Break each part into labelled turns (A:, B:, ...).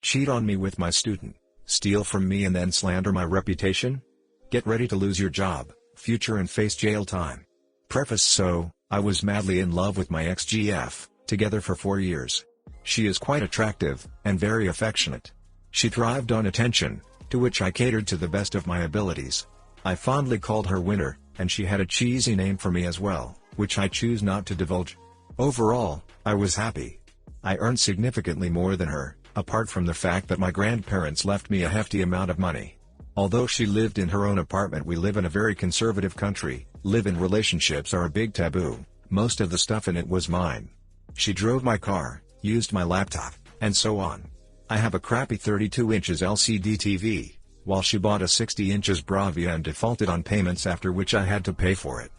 A: Cheat on me with my student, steal from me and then slander my reputation? Get ready to lose your job, future and face jail time. Preface. So, I was madly in love with my ex-GF, together for 4 years. She is quite attractive, and very affectionate. She thrived on attention, to which I catered to the best of my abilities. I fondly called her Winner, and she had a cheesy name for me as well, which I choose not to divulge. Overall, I was happy. I earned significantly more than her, apart from the fact that my grandparents left me a hefty amount of money. Although she lived in her own apartment, we live in a very conservative country, live-in relationships are a big taboo, most of the stuff in it was mine. She drove my car, used my laptop, and so on. I have a crappy 32 inches LCD TV, while she bought a 60 inches Bravia and defaulted on payments, after which I had to pay for it.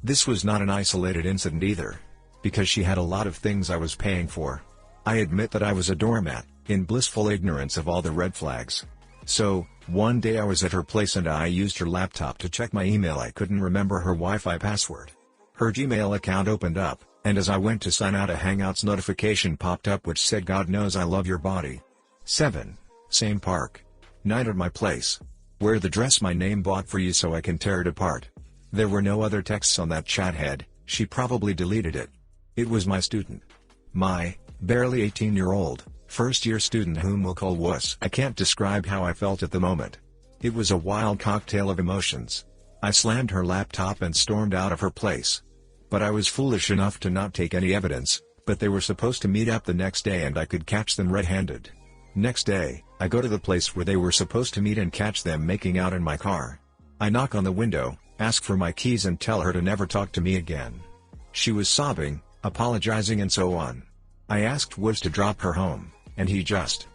A: This was not an isolated incident either, because she had a lot of things I was paying for. I admit that I was a doormat, in blissful ignorance of all the red flags. So, one day I was at her place and I used her laptop to check my email. I couldn't remember her Wi-Fi password. Her Gmail account opened up, and as I went to sign out, a Hangouts notification popped up which said, "God knows I love your body." 7. Same park. 9. At my place. Wear the dress my name bought for you so I can tear it apart. There were no other texts on that chat head, she probably deleted it. It was my student. My, barely 18-year-old, first-year student whom we'll call Wuss. I can't describe how I felt at the moment. It was a wild cocktail of emotions. I slammed her laptop and stormed out of her place. But I was foolish enough to not take any evidence, but they were supposed to meet up the next day and I could catch them red-handed. Next day, I go to the place where they were supposed to meet and catch them making out in my car. I knock on the window, ask for my keys and tell her to never talk to me again. She was sobbing, apologizing and so on. I asked Wuss to drop her home, and he just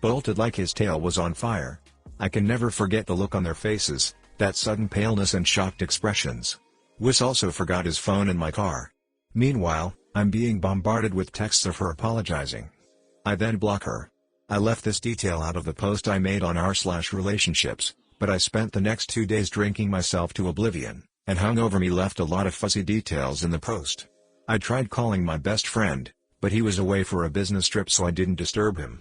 A: bolted like his tail was on fire. I can never forget the look on their faces, that sudden paleness and shocked expressions. Wuss also forgot his phone in my car. Meanwhile, I'm being bombarded with texts of her apologizing. I then block her. I left this detail out of the post I made on r/relationships, but I spent the next 2 days drinking myself to oblivion, and hung over me left a lot of fuzzy details in the post. I tried calling my best friend, but he was away for a business trip so I didn't disturb him.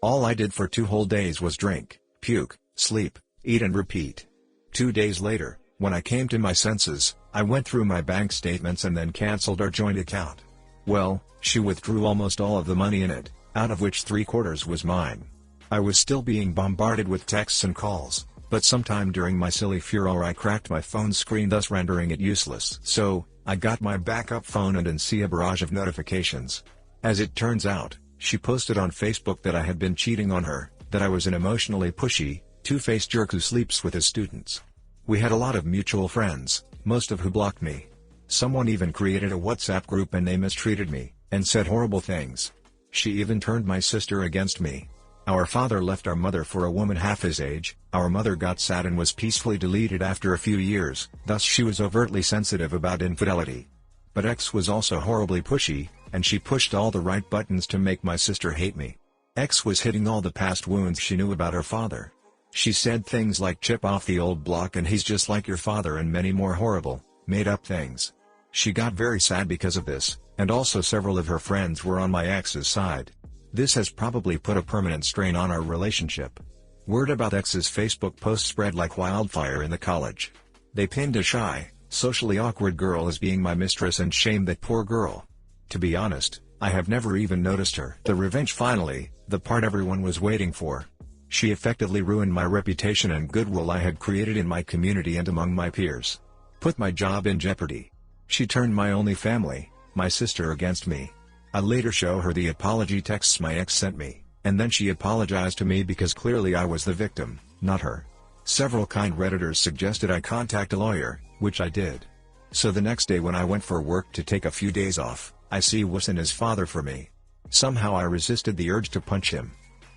A: All I did for 2 whole days was drink, puke, sleep, eat and repeat. 2 days later, when I came to my senses, I went through my bank statements and then cancelled our joint account. Well, she withdrew almost all of the money in it, out of which 3/4 was mine. I was still being bombarded with texts and calls, but sometime during my silly furor I cracked my phone screen, thus rendering it useless. So, I got my backup phone and didn't see a barrage of notifications. As it turns out, she posted on Facebook that I had been cheating on her, that I was an emotionally pushy, two-faced jerk who sleeps with his students. We had a lot of mutual friends, most of who blocked me. Someone even created a WhatsApp group and they mistreated me, and said horrible things. She even turned my sister against me. Our father left our mother for a woman half his age, our mother got sad and was peacefully deleted after a few years, thus she was overtly sensitive about infidelity. But X was also horribly pushy, and she pushed all the right buttons to make my sister hate me. X was hitting all the past wounds she knew about her father. She said things like chip off the old block and he's just like your father and many more horrible, made-up things. She got very sad because of this, and also several of her friends were on my ex's side. This has probably put a permanent strain on our relationship. Word about X's Facebook post spread like wildfire in the college. They pinned a shy, socially awkward girl as being my mistress and shamed that poor girl. To be honest, I have never even noticed her. The revenge finally, the part everyone was waiting for. She effectively ruined my reputation and goodwill I had created in my community and among my peers. Put my job in jeopardy. She turned my only family, my sister, against me. I later show her the apology texts my ex sent me, and then she apologized to me because clearly I was the victim, not her. Several kind Redditors suggested I contact a lawyer, which I did. So the next day when I went for work to take a few days off, I see Wuss and his father for me. Somehow I resisted the urge to punch him.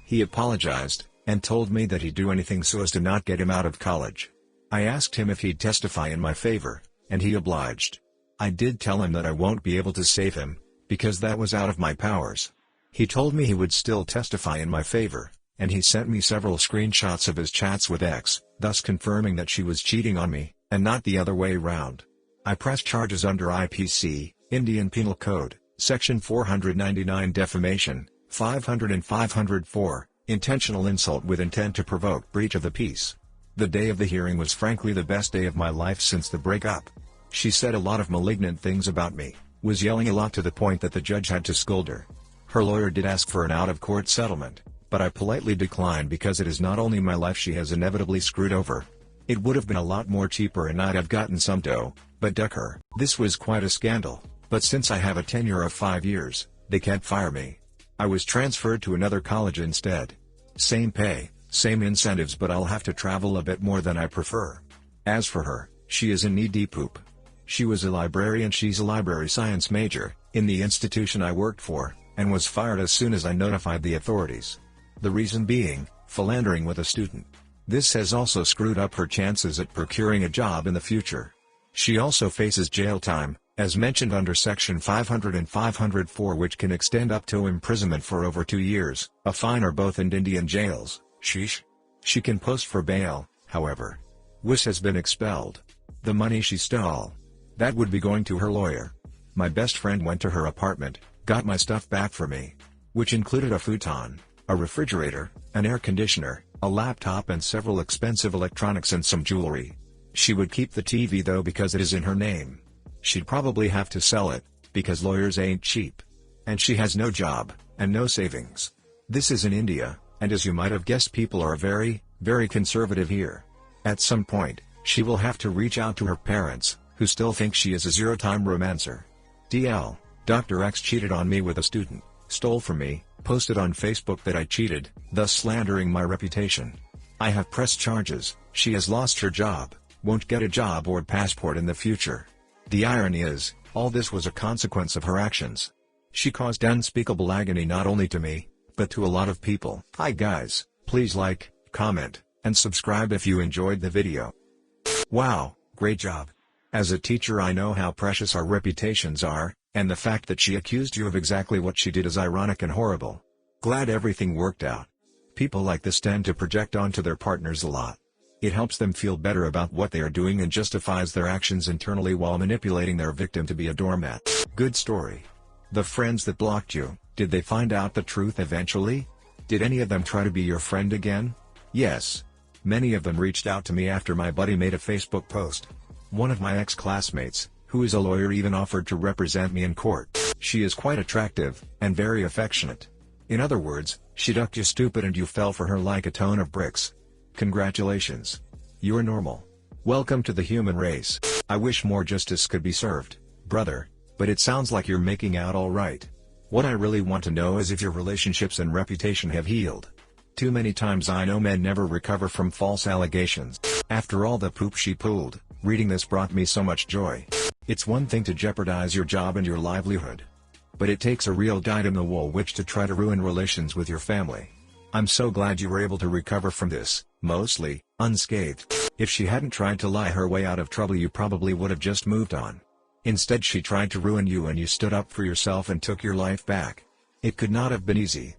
A: He apologized, and told me that he'd do anything so as to not get him out of college. I asked him if he'd testify in my favor, and he obliged. I did tell him that I won't be able to save him, because that was out of my powers. He told me he would still testify in my favor, and he sent me several screenshots of his chats with X, thus confirming that she was cheating on me, and not the other way round. I pressed charges under IPC, Indian Penal Code, Section 499 defamation, 500 and 504, Intentional insult with intent to provoke breach of the peace. The day of the hearing was frankly the best day of my life since the breakup. She said a lot of malignant things about me, was yelling a lot to the point that the judge had to scold her. Her lawyer did ask for an out-of-court settlement, but I politely declined because it is not only my life she has inevitably screwed over. It would have been a lot more cheaper and I'd have gotten some dough, but duck her. This was quite a scandal, but since I have a tenure of 5 years, they can't fire me. I was transferred to another college instead. Same pay, same incentives, but I'll have to travel a bit more than I prefer. As for her, she is in knee-deep poop. She was a librarian, she's a library science major, in the institution I worked for, and was fired as soon as I notified the authorities. The reason being, philandering with a student. This has also screwed up her chances at procuring a job in the future. She also faces jail time, as mentioned under Section 500 and 504, which can extend up to imprisonment for over 2 years, a fine, or both in Indian jails. Sheesh. She can post for bail, however. Wiss has been expelled. The money she stole, that would be going to her lawyer. My best friend went to her apartment, got my stuff back for me, which included a futon, a refrigerator, an air conditioner, a laptop and several expensive electronics and some jewelry. She would keep the TV though because it is in her name. She'd probably have to sell it, because lawyers ain't cheap. And she has no job, and no savings. This is in India, and as you might have guessed, people are very, very conservative here. At some point, she will have to reach out to her parents, who still think she is a zero-time romancer. DL, Dr. X cheated on me with a student, stole from me, posted on Facebook that I cheated, thus slandering my reputation. I have pressed charges. She has lost her job, won't get a job or passport in the future. The irony is, all this was a consequence of her actions. She caused unspeakable agony not only to me, but to a lot of people. Hi guys, please like, comment, and subscribe if you enjoyed the video. Wow, great job. As a teacher I know how precious our reputations are, and the fact that she accused you of exactly what she did is ironic and horrible. Glad everything worked out. People like this tend to project onto their partners a lot. It helps them feel better about what they are doing and justifies their actions internally while manipulating their victim to be a doormat. Good story. The friends that blocked you, did they find out the truth eventually? Did any of them try to be your friend again? Yes. Many of them reached out to me after my buddy made a Facebook post. One of my ex-classmates, who is a lawyer, even offered to represent me in court. She is quite attractive, and very affectionate. In other words, she ducked you stupid and you fell for her like a ton of bricks. Congratulations. You're normal. Welcome to the human race. I wish more justice could be served, brother, but it sounds like you're making out all right. What I really want to know is if your relationships and reputation have healed. Too many times I know men never recover from false allegations. After all the poop she pulled, reading this brought me so much joy. It's one thing to jeopardize your job and your livelihood, but it takes a real dyed-in-the-wool witch to try to ruin relations with your family. I'm so glad you were able to recover from this, mostly, unscathed. If she hadn't tried to lie her way out of trouble, you probably would have just moved on. Instead she tried to ruin you and you stood up for yourself and took your life back. It could not have been easy.